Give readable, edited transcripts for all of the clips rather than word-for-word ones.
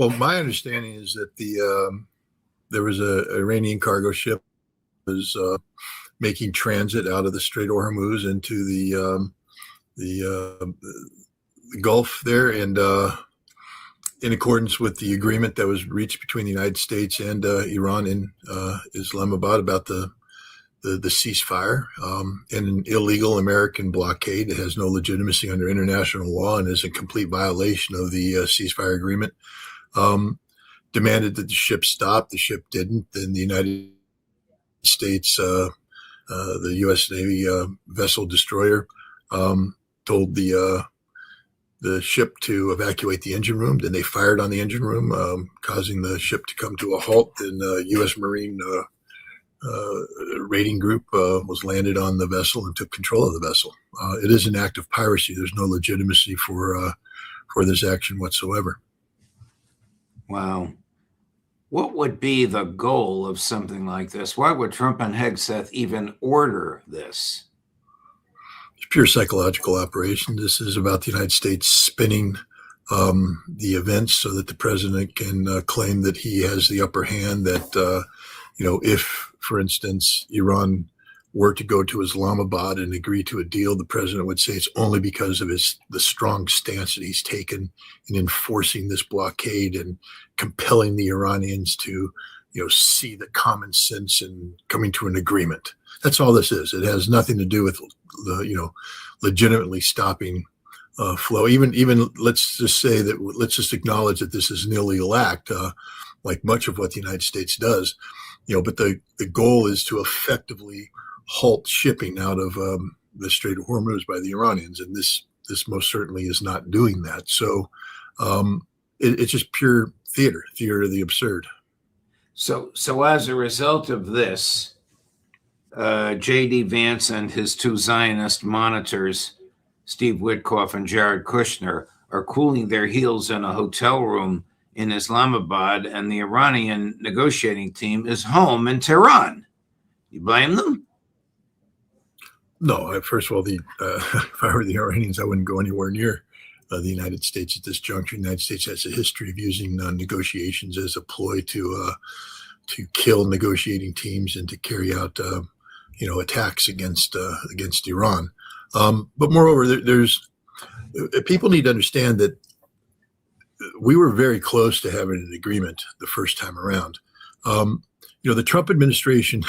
Well, my understanding is that there was a Iranian cargo ship was making transit out of the Strait of Hormuz into the Gulf there, and in accordance with the agreement that was reached between the United States and Iran in Islamabad about the ceasefire, and an illegal American blockade that has no legitimacy under international law and is a complete violation of the ceasefire agreement. Demanded that the ship stop. The ship didn't. Then the United States, the U.S. Navy vessel destroyer, told the ship to evacuate the engine room. Then they fired on the engine room, causing the ship to come to a halt. Then U.S. Marine raiding group was landed on the vessel and took control of the vessel. It is an act of piracy. There's no legitimacy for this action whatsoever. Wow. What would be the goal of something like this? Why would Trump and HEGSETH even order this? It's pure psychological operation. This is about the United States spinning the events so that the president can claim that he has the upper hand, that, if, for instance, Iran were to go to Islamabad and agree to a deal, the president would say it's only because of the strong stance that he's taken in enforcing this blockade and compelling the Iranians to, see the common sense and coming to an agreement. That's all this is. It has nothing to do with, legitimately stopping flow. Even let's just acknowledge that this is an illegal act, like much of what the United States does. But the goal is to effectively halt shipping out of the Strait of Hormuz by the Iranians, and this most certainly is not doing that. So it's just pure theater of the absurd. So as a result of this, J.D. Vance and his two Zionist monitors, Steve Witkoff and Jared Kushner, are cooling their heels in a hotel room in Islamabad, and the Iranian negotiating team is home in Tehran. You blame them? No, first of all, if I were the Iranians, I wouldn't go anywhere near the United States at this juncture. The United States has a history of using negotiations as a ploy to kill negotiating teams and to carry out, attacks against Iran. But moreover, there's people need to understand that we were very close to having an agreement the first time around. The Trump administration.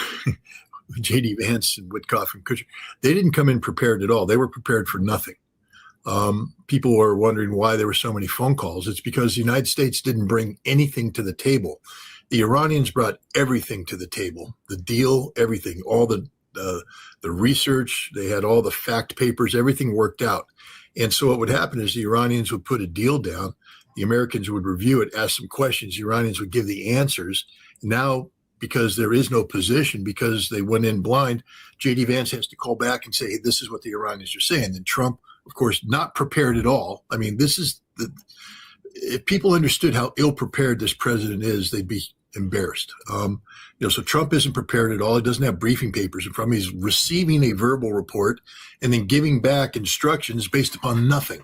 J.D. Vance and Witkoff and Kushner, they didn't come in prepared at all. They were prepared for nothing. People were wondering why there were so many phone calls. It's because the United States didn't bring anything to the table. The Iranians brought everything to the table, the deal, everything, all the research. They had all the fact papers, everything worked out. And so what would happen is the Iranians would put a deal down. The Americans would review it, ask some questions. The Iranians would give the answers. Now, because there is no position, because they went in blind, J.D. Vance has to call back and say, hey, this is what the Iranians are saying. And Trump, of course, not prepared at all. I mean, if people understood how ill-prepared this president is, they'd be embarrassed. So Trump isn't prepared at all. He doesn't have briefing papers in front of him. He's receiving a verbal report and then giving back instructions based upon nothing,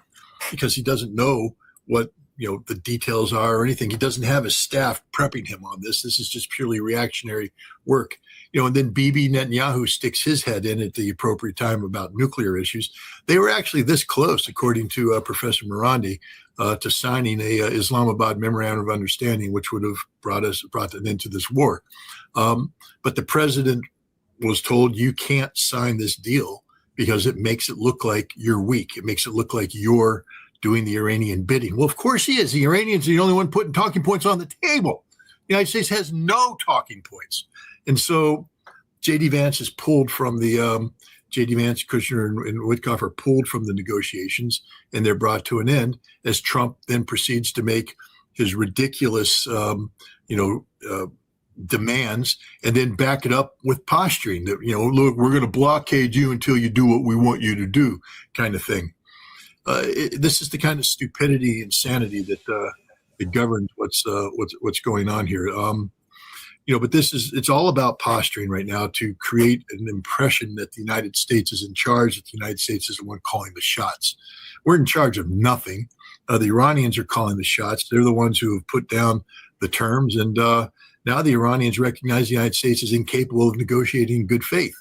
because he doesn't know what the details are or anything. He doesn't have his staff prepping him on this. This is just purely reactionary work. And then Bibi Netanyahu sticks his head in at the appropriate time about nuclear issues. They were actually this close, according to Professor Morandi, to signing a Islamabad Memorandum of Understanding, which would have brought an end to this war. But the president was told, you can't sign this deal because it makes it look like you're weak. It makes it look like you're doing the Iranian bidding. Well, of course he is. The Iranians are the only one putting talking points on the table. The United States has no talking points. And so J.D. Vance is pulled from the J.D. Vance, Kushner, and Witkoff are pulled from the negotiations, and they're brought to an end as Trump then proceeds to make his ridiculous, demands, and then back it up with posturing that, look, we're going to blockade you until you do what we want you to do, kind of thing. This is the kind of stupidity, insanity that governs what's going on here. But it's all about posturing right now to create an impression that the United States is in charge, that the United States is the one calling the shots. We're in charge of nothing. The Iranians are calling the shots. They're the ones who have put down the terms. And now the Iranians recognize the United States is incapable of negotiating in good faith.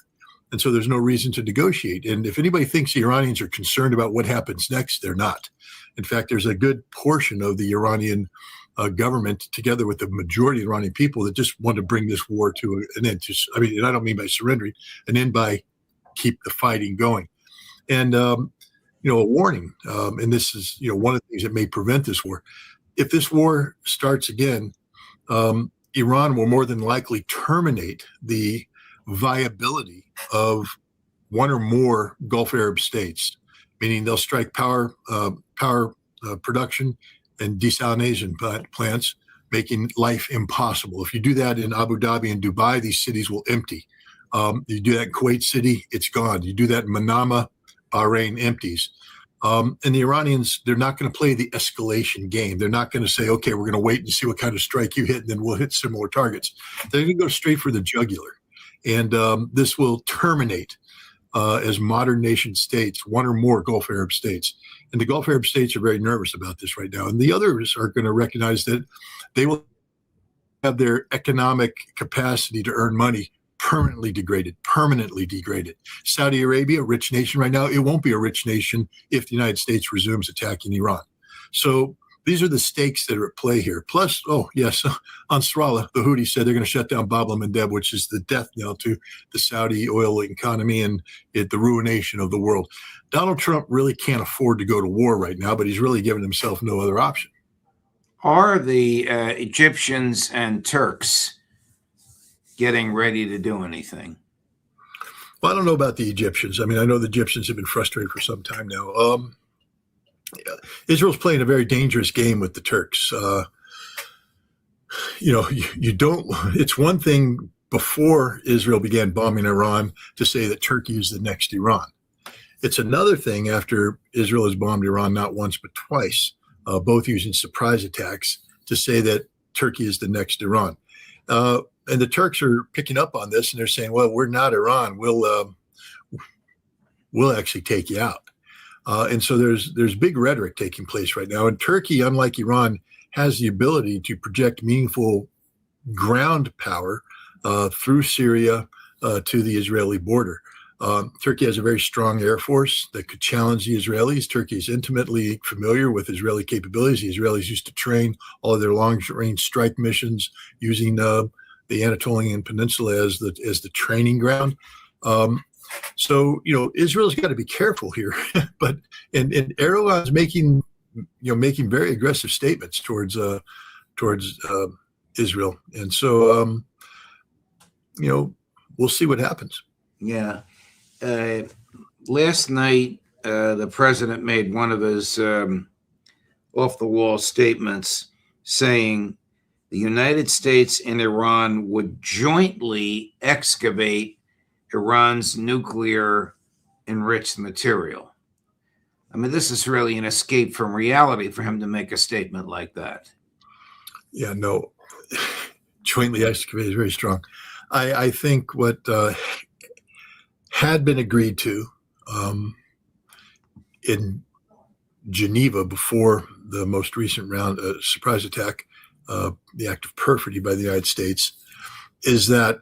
And so there's no reason to negotiate. And if anybody thinks the Iranians are concerned about what happens next, they're not. In fact, there's a good portion of the Iranian government, together with the majority of the Iranian people, that just want to bring this war to an end. And I don't mean by surrendering, an end by keep the fighting going. And, a warning, and this is, one of the things that may prevent this war. If this war starts again, Iran will more than likely terminate the viability of one or more Gulf Arab states, meaning they'll strike power production and desalination plants, making life impossible. If you do that in Abu Dhabi and Dubai, these cities will empty. You do that in Kuwait City, it's gone. You do that in Manama, Bahrain empties. And the Iranians, they're not going to play the escalation game. They're not going to say, okay, we're going to wait and see what kind of strike you hit, and then we'll hit similar targets. They're going to go straight for the jugular. And this will terminate as modern nation states, one or more Gulf Arab states. And the Gulf Arab states are very nervous about this right now. And the others are going to recognize that they will have their economic capacity to earn money permanently degraded. Saudi Arabia, a rich nation right now, it won't be a rich nation if the United States resumes attacking Iran. So these are the stakes that are at play here. Plus, Ansarallah, the Houthis said they're going to shut down Bab el-Mandeb, which is the death knell to the Saudi oil economy and the ruination of the world. Donald Trump really can't afford to go to war right now, but he's really given himself no other option. Are the Egyptians and Turks getting ready to do anything? Well, I don't know about the Egyptians. I mean, I know the Egyptians have been frustrated for some time now. Israel's playing a very dangerous game with the Turks. You don't, it's one thing before Israel began bombing Iran to say that Turkey is the next Iran. It's another thing after Israel has bombed Iran not once but twice, both using surprise attacks, to say that Turkey is the next Iran. And the Turks are picking up on this, and they're saying, well, we're not Iran. We'll actually take you out. And so there's big rhetoric taking place right now. And Turkey, unlike Iran, has the ability to project meaningful ground power through Syria to the Israeli border. Turkey has a very strong air force that could challenge the Israelis. Turkey is intimately familiar with Israeli capabilities. The Israelis used to train all of their long-range strike missions using the Anatolian Peninsula as the training ground. So Israel's got to be careful here, but and Erdogan's making very aggressive statements towards Israel, and so we'll see what happens. Yeah. Last night, the president made one of his off-the-wall statements saying the United States and Iran would jointly excavate Iran's nuclear enriched material. I mean, this is really an escape from reality for him to make a statement like that. Yeah, no, jointly excavate is very strong. I think what had been agreed to in Geneva before the most recent round surprise attack, the act of perfidy by the United States, is that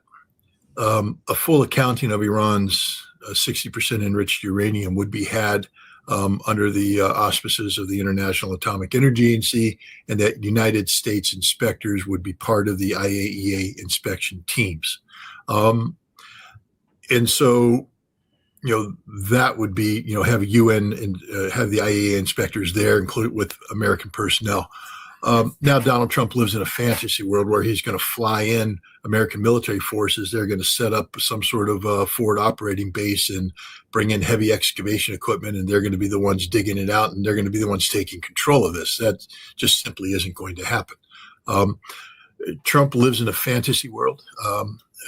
a full accounting of Iran's 60% enriched uranium would be had under the auspices of the International Atomic Energy Agency, and that United States inspectors would be part of the IAEA inspection teams. And so, that would be, have a UN and have the IAEA inspectors there, included with American personnel. Now Donald Trump lives in a fantasy world where he's going to fly in American military forces. They're going to set up some sort of forward operating base and bring in heavy excavation equipment, and they're going to be the ones digging it out, and they're going to be the ones taking control of this. That just simply isn't going to happen. Trump lives in a fantasy world.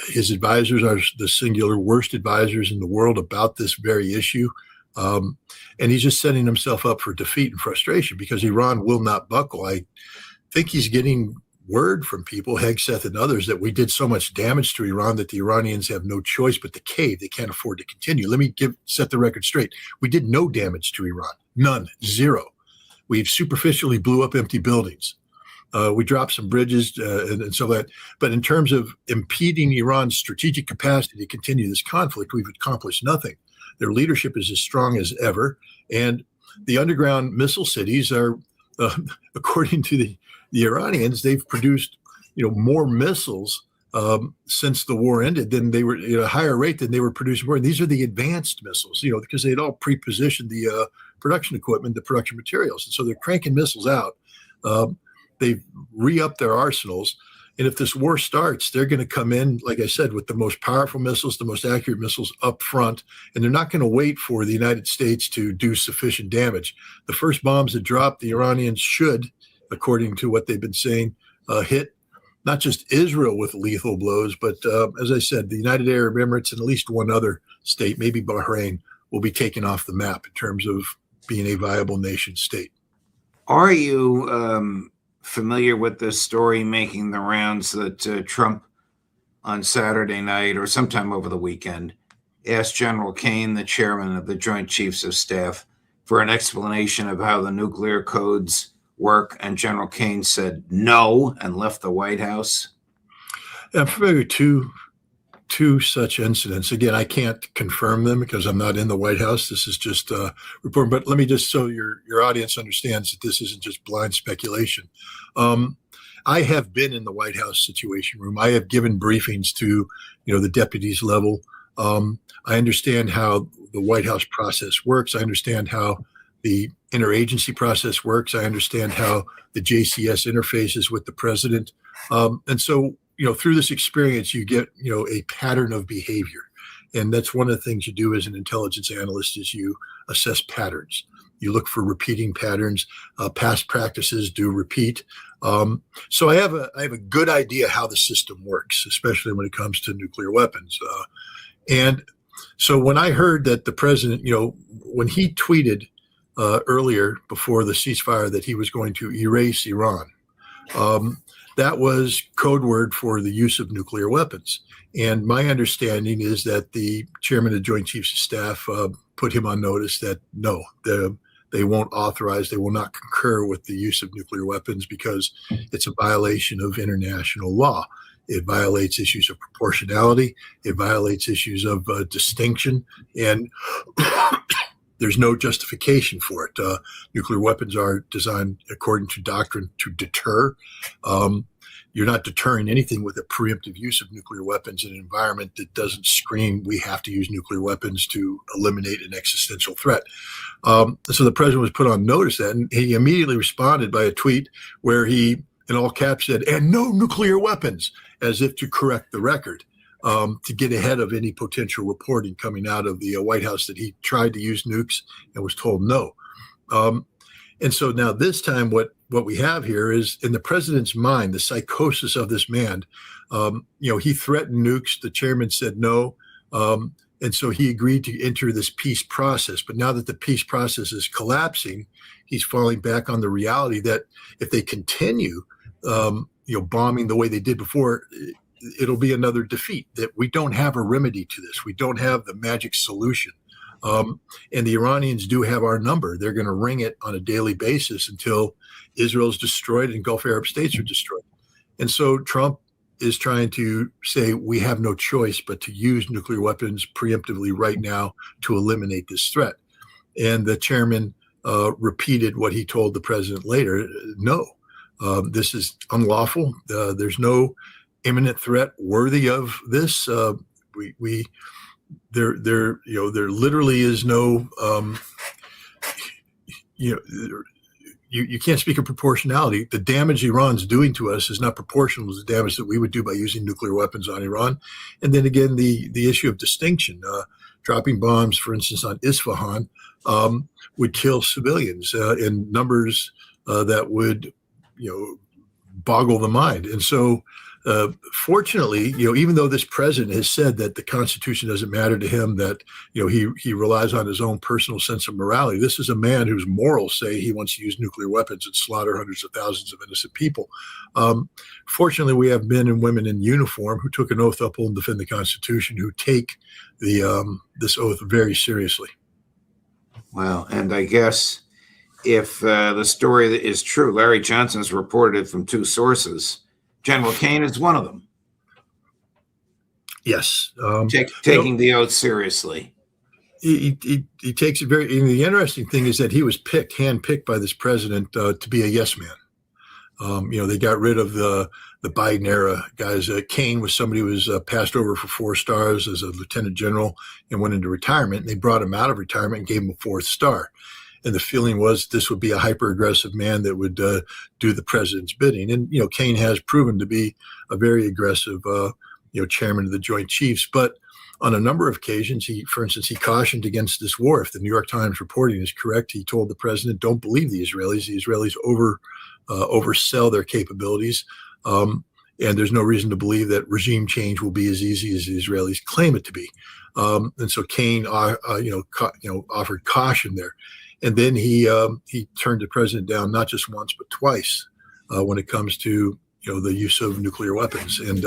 His advisors are the singular worst advisors in the world about this very issue. And he's just setting himself up for defeat and frustration because Iran will not buckle. I think he's getting word from people, HEGSETH and others, that we did so much damage to Iran that the Iranians have no choice but to cave. They can't afford to continue. Let me set the record straight. We did no damage to Iran. None. Zero. We've superficially blew up empty buildings. We dropped some bridges and so that. But in terms of impeding Iran's strategic capacity to continue this conflict, we've accomplished nothing. Their leadership is as strong as ever, and the underground missile cities are, according to the Iranians, they've produced more missiles since the war ended than they were at a higher rate than they were producing before. And these are the advanced missiles, because they had all pre-positioned the production equipment, the production materials, and so they're cranking missiles out. They've re-upped their arsenals. And if this war starts, they're going to come in, like I said, with the most powerful missiles, the most accurate missiles up front. And they're not going to wait for the United States to do sufficient damage. The first bombs that drop, the Iranians should, according to what they've been saying, hit not just Israel with lethal blows, but as I said, the United Arab Emirates and at least one other state, maybe Bahrain, will be taken off the map in terms of being a viable nation state. Are you familiar with this story making the rounds that Trump on Saturday night or sometime over the weekend asked General Kane, the chairman of the Joint Chiefs of Staff, for an explanation of how the nuclear codes work, and General Kane said no and left the White House? I'm familiar with two such incidents. Again, I can't confirm them because I'm not in the White House. This is just a report. But let me just, so your audience understands that this isn't just blind speculation. I have been in the White House Situation Room. I have given briefings to, the deputies level. I understand how the White House process works. I understand how the interagency process works. I understand how the JCS interfaces with the president. And so, through this experience, you get, a pattern of behavior. And that's one of the things you do as an intelligence analyst is you assess patterns. You look for repeating patterns. Past practices do repeat. So I have a good idea how the system works, especially when it comes to nuclear weapons. And so when I heard that the president, when he tweeted earlier before the ceasefire that he was going to erase Iran, that was code word for the use of nuclear weapons. And my understanding is that the chairman of the Joint Chiefs of Staff put him on notice that no, they won't authorize, they will not concur with the use of nuclear weapons because it's a violation of international law. It violates issues of proportionality. It violates issues of distinction. And there's no justification for it. Nuclear weapons are designed, according to doctrine, to deter. You're not deterring anything with a preemptive use of nuclear weapons in an environment that doesn't scream, we have to use nuclear weapons to eliminate an existential threat. So the president was put on notice that, and he immediately responded by a tweet where he, in all caps, said, "and no nuclear weapons," as if to correct the record. To get ahead of any potential reporting coming out of the White House that he tried to use nukes and was told no. And so now this time what we have here is, in the president's mind, the psychosis of this man. He threatened nukes. The chairman said no. And so he agreed to enter this peace process. But now that the peace process is collapsing, he's falling back on the reality that if they continue, bombing the way they did before, it'll be another defeat, that we don't have a remedy to this. We don't have the magic solution. And the Iranians do have our number. They're going to ring it on a daily basis until Israel's destroyed and Gulf Arab states are destroyed. And so Trump is trying to say we have no choice but to use nuclear weapons preemptively right now to eliminate this threat. And the chairman repeated what he told the president later. No, this is unlawful. There's no imminent threat worthy of this. There literally is no, you can't speak of proportionality. The damage Iran's doing to us is not proportional to the damage that we would do by using nuclear weapons on Iran. And then again, the issue of distinction, dropping bombs, for instance, on Isfahan, would kill civilians in numbers that would, boggle the mind. And so, fortunately, even though this president has said that the Constitution doesn't matter to him, that he relies on his own personal sense of morality, this is a man whose morals say he wants to use nuclear weapons and slaughter hundreds of thousands of innocent people. Fortunately, we have men and women in uniform who took an oath to uphold and defend the Constitution, who take this oath very seriously. Well, and I guess if the story is true. Larry Johnson's reported it from two sources. General Kane is one of them. Yes. Taking the oath seriously. He takes it very. And the interesting thing is that he was handpicked by this president to be a yes man. They got rid of the Biden era guys. Kane was somebody who was passed over for 4 stars as a lieutenant general and went into retirement. And they brought him out of retirement and gave him a 4th star. And the feeling was this would be a hyper aggressive man that would do the president's bidding. And Kane has proven to be a very aggressive chairman of the Joint Chiefs. But on a number of occasions, for instance, he cautioned against this war. If the New York Times reporting is correct, he told the president, don't believe the Israelis. The Israelis oversell their capabilities. And there's no reason to believe that regime change will be as easy as the Israelis claim it to be. And so Kane, offered caution there. And then he turned the president down not just once, but twice when it comes to the use of nuclear weapons. And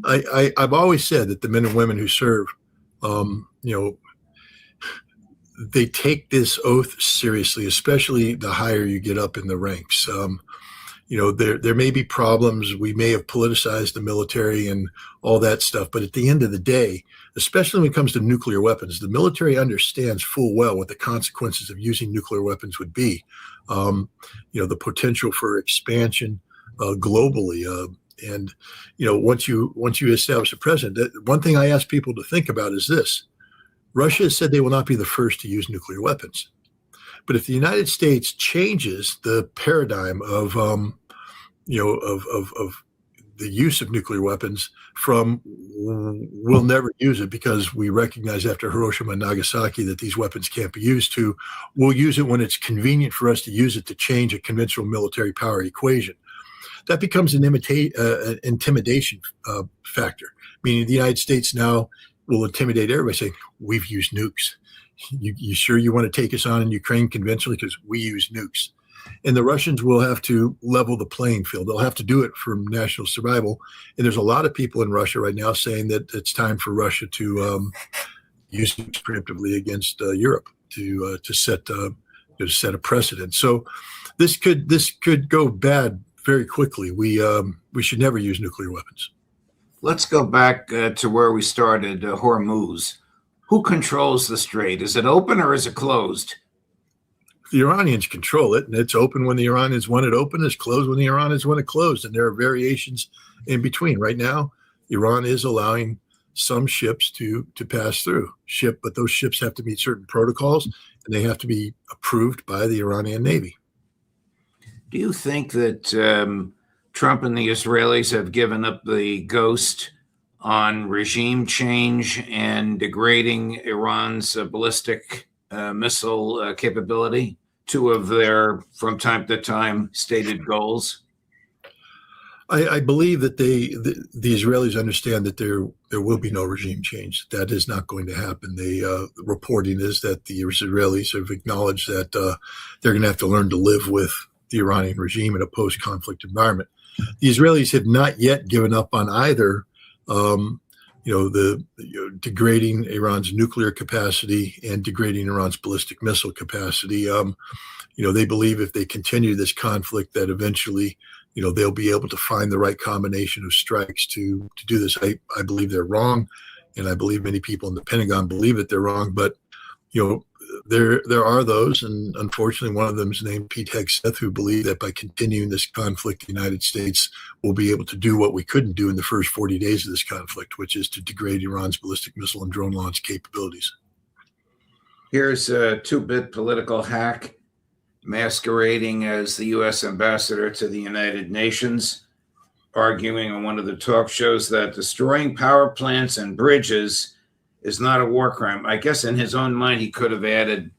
I've always said that the men and women who serve, they take this oath seriously, especially the higher you get up in the ranks. There may be problems. We may have politicized the military and all that stuff. But at the end of the day, especially when it comes to nuclear weapons, the military understands full well what the consequences of using nuclear weapons would be. The potential for expansion globally. And once you establish a president, one thing I ask people to think about is this. Russia has said they will not be the first to use nuclear weapons. But if the United States changes the paradigm of the use of nuclear weapons from we'll never use it because we recognize after Hiroshima and Nagasaki that these weapons can't be used to, we'll use it when it's convenient for us to use it to change a conventional military power equation. That becomes an intimidation factor, meaning the United States now will intimidate everybody saying, we've used nukes. You sure you want to take us on in Ukraine conventionally because we use nukes? And the Russians will have to level the playing field. They'll have to do it for national survival. And there's a lot of people in Russia right now saying that it's time for Russia to use nukes preemptively against Europe to set a precedent. So this could go bad very quickly. We should never use nuclear weapons. Let's go back to where we started, Hormuz. Who controls the Strait? Is it open or is it closed? The Iranians control it, and it's open when the Iranians want it open. It's closed when the Iranians want it closed, and there are variations in between. Right now, Iran is allowing some ships to pass through, but those ships have to meet certain protocols, and they have to be approved by the Iranian Navy. Do you think that Trump and the Israelis have given up the ghost on regime change and degrading Iran's ballistic missile capability, two of their, from time to time, stated goals? I believe that the Israelis understand that there will be no regime change. That is not going to happen. The reporting is that the Israelis have acknowledged that they're going to have to learn to live with the Iranian regime in a post-conflict environment. The Israelis have not yet given up on either degrading Iran's nuclear capacity and degrading Iran's ballistic missile capacity. They believe if they continue this conflict that eventually, they'll be able to find the right combination of strikes to do this. I believe they're wrong, and I believe many people in the Pentagon believe that they're wrong. But, there are those, and unfortunately one of them is named Pete Hegseth, who believe that by continuing this conflict, the United States will be able to do what we couldn't do in the first 40 days of this conflict, which is to degrade Iran's ballistic missile and drone launch capabilities. Here's a 2-bit political hack masquerading as the U.S. ambassador to the United Nations, arguing on one of the talk shows that destroying power plants and bridges is not a war crime. I guess in his own mind, he could have added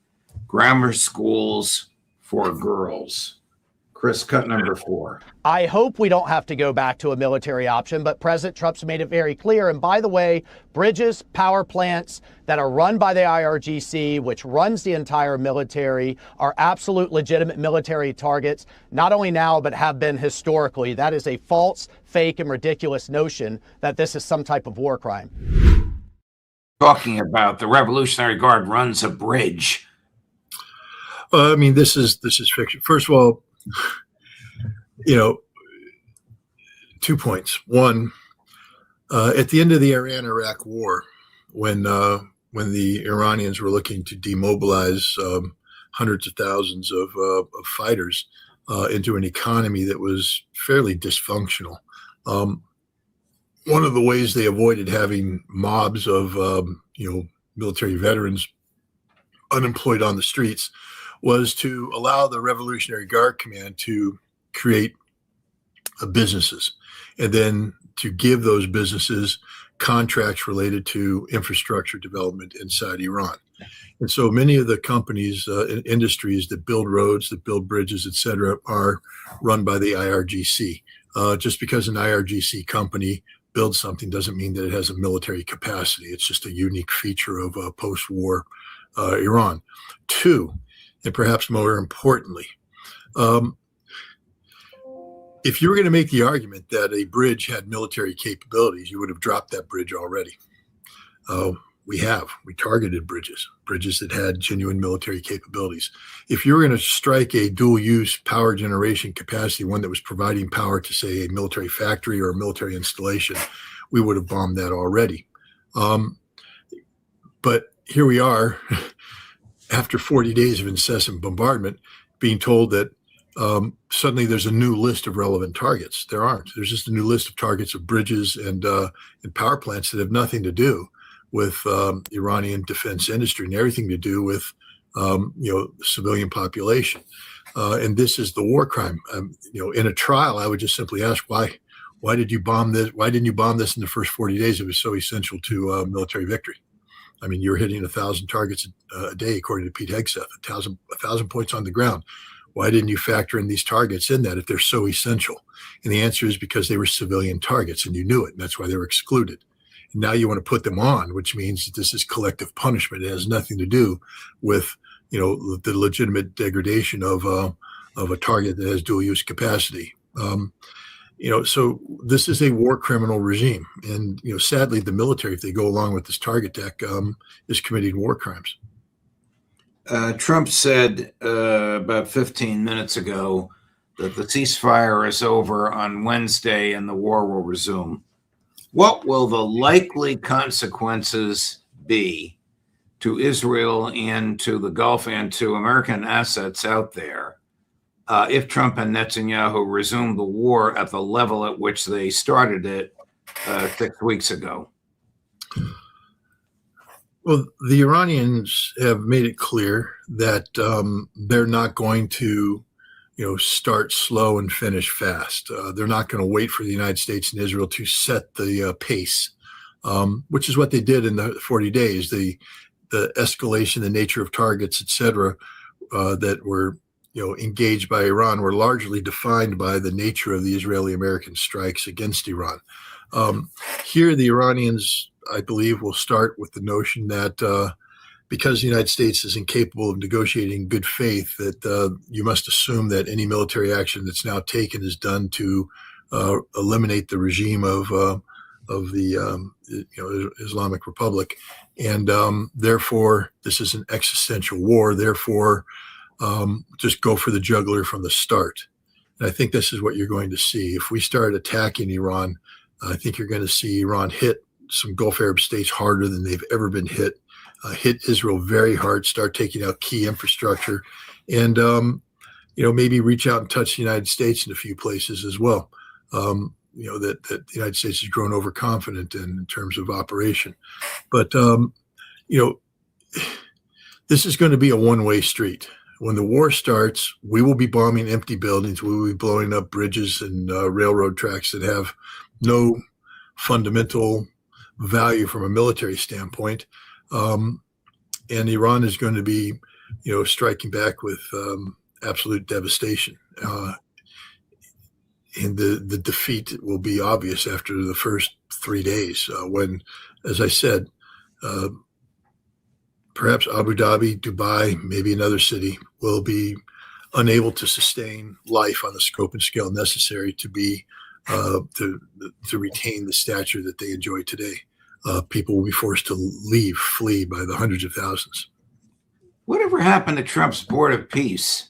grammar schools for girls. Chris, cut number 4. I hope we don't have to go back to a military option, but President Trump's made it very clear. And by the way, bridges, power plants that are run by the IRGC, which runs the entire military, are absolute legitimate military targets, not only now, but have been historically. That is a false, fake, and ridiculous notion that this is some type of war crime. Talking about the Revolutionary Guard runs a bridge. I mean, this is fiction. First of all, you know, 2 points. One, at the end of the Iran-Iraq war, when the Iranians were looking to demobilize hundreds of thousands of fighters into an economy that was fairly dysfunctional, one of the ways they avoided having mobs of military veterans unemployed on the streets was to allow the Revolutionary Guard Command to create businesses, and then to give those businesses contracts related to infrastructure development inside Iran. And so many of the companies and industries that build roads, that build bridges, et cetera, are run by the IRGC. Just because an IRGC company builds something doesn't mean that it has a military capacity. It's just a unique feature of post-war Iran. Two, and perhaps more importantly, if you were going to make the argument that a bridge had military capabilities, you would have dropped that bridge already. We targeted bridges that had genuine military capabilities. If you were going to strike a dual-use power generation capacity, one that was providing power to, say, a military factory or a military installation, we would have bombed that already. But here we are, after 40 days of incessant bombardment, being told that suddenly there's a new list of relevant targets. There aren't. There's just a new list of targets of bridges and power plants that have nothing to do with Iranian defense industry and everything to do with the civilian population. And this is the war crime. In a trial, I would just simply ask, why did you bomb this? Why didn't you bomb this in the first 40 days? It was so essential to military victory. I mean, you're hitting 1,000 targets a day, according to Pete Hegseth, 1,000 points on the ground. Why didn't you factor in these targets in that if they're so essential? And the answer is because they were civilian targets and you knew it, and that's why they were excluded. And now you want to put them on, which means that this is collective punishment. It has nothing to do with, the legitimate degradation of a target that has dual use capacity. So this is a war criminal regime. And, sadly, the military, if they go along with this target deck, is committing war crimes. Trump said about 15 minutes ago that the ceasefire is over on Wednesday and the war will resume. What will the likely consequences be to Israel and to the Gulf and to American assets out there if Trump and Netanyahu resume the war at the level at which they started it 6 weeks ago? Well, the Iranians have made it clear that they're not going to, start slow and finish fast. They're not going to wait for the United States and Israel to set the pace, which is what they did in the 40 days. The escalation, the nature of targets, et cetera, that were engaged by Iran were largely defined by the nature of the Israeli-American strikes against Iran. Here, the Iranians, I believe, will start with the notion that because the United States is incapable of negotiating good faith, that you must assume that any military action that's now taken is done to eliminate the regime of the Islamic Republic, and therefore this is an existential war. Therefore, just go for the jugular from the start. And I think this is what you're going to see if we start attacking Iran. I think you're going to see Iran hit some Gulf Arab states harder than they've ever been hit Israel very hard, start taking out key infrastructure, and maybe reach out and touch the United States in a few places as well. That the United States has grown overconfident in terms of operation. But, this is going to be a one-way street. When the war starts, we will be bombing empty buildings. We will be blowing up bridges and railroad tracks that have no fundamental value from a military standpoint. And Iran is going to be, striking back with absolute devastation. And the defeat will be obvious after the first 3 days when, as I said, perhaps Abu Dhabi, Dubai, maybe another city will be unable to sustain life on the scope and scale necessary to be to retain the stature that they enjoy today. People will be forced to flee by the hundreds of thousands. Whatever happened to Trump's Board of Peace?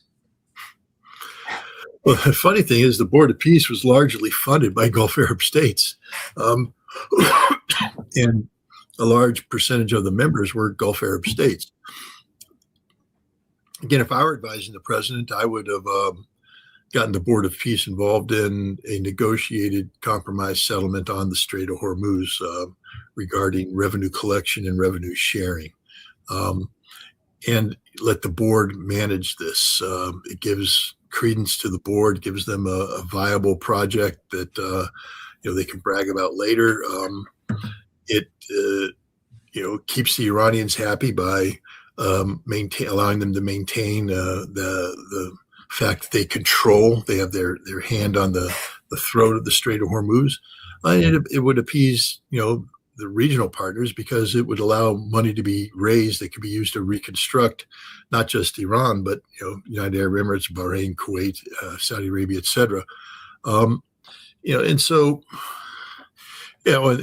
Well, the funny thing is, the Board of Peace was largely funded by Gulf Arab states, and a large percentage of the members were Gulf Arab states. Again, if I were advising the president, I would have gotten the Board of Peace involved in a negotiated compromise settlement on the Strait of Hormuz regarding revenue collection and revenue sharing, and let the board manage this. It gives credence to the board, gives them a viable project that they can brag about later. It keeps the Iranians happy by allowing them to maintain the fact that they have their hand on the throat of the Strait of Hormuz. And it would appease the regional partners, because it would allow money to be raised that could be used to reconstruct not just Iran, but United Arab Emirates, Bahrain, Kuwait, Saudi Arabia, etc. And so and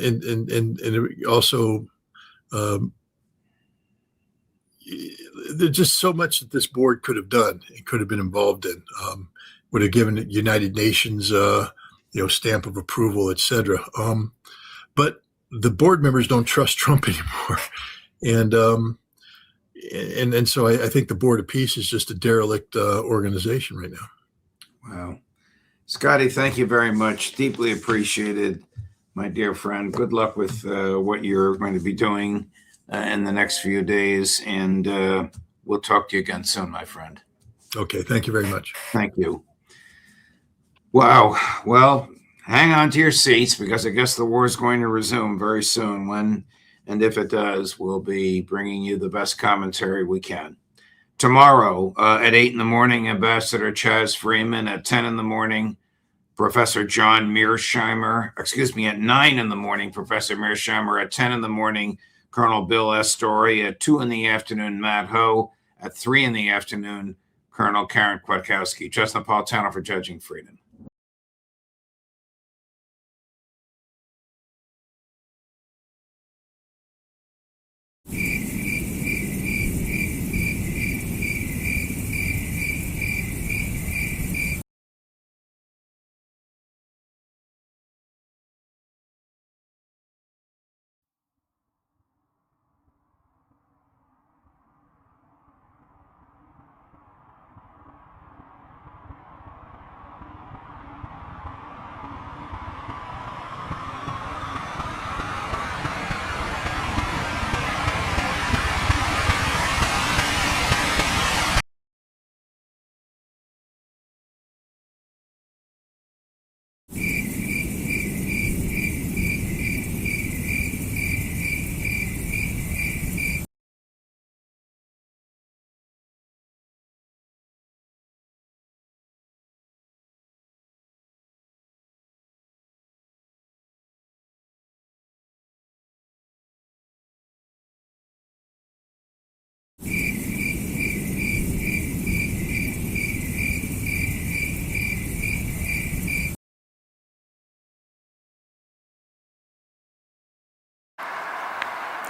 it also there's just so much that this board could have done and could have been involved in. Would have given it United Nations stamp of approval, etc. But the board members don't trust Trump anymore, and so I think the Board of Peace is just a derelict organization right now. Wow, Scotty, thank you very much. Deeply appreciated, my dear friend. Good luck with what you're going to be doing in the next few days, and we'll talk to you again soon, my friend. Okay, thank you very much. Thank you. Wow. Well, hang on to your seats, because I guess the war is going to resume very soon. When and if it does, we'll be bringing you the best commentary we can. Tomorrow at 8 in the morning, Ambassador Chaz Freeman. At 10 in the morning, Professor John Mearsheimer. At 9 in the morning, Professor Mearsheimer. At 10 in the morning, Colonel Bill S. Story. At 2 in the afternoon, Matt Ho. At 3 in the afternoon, Colonel Karen Kwiatkowski. Justin Napolitano for Judging Freedom.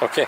Okay.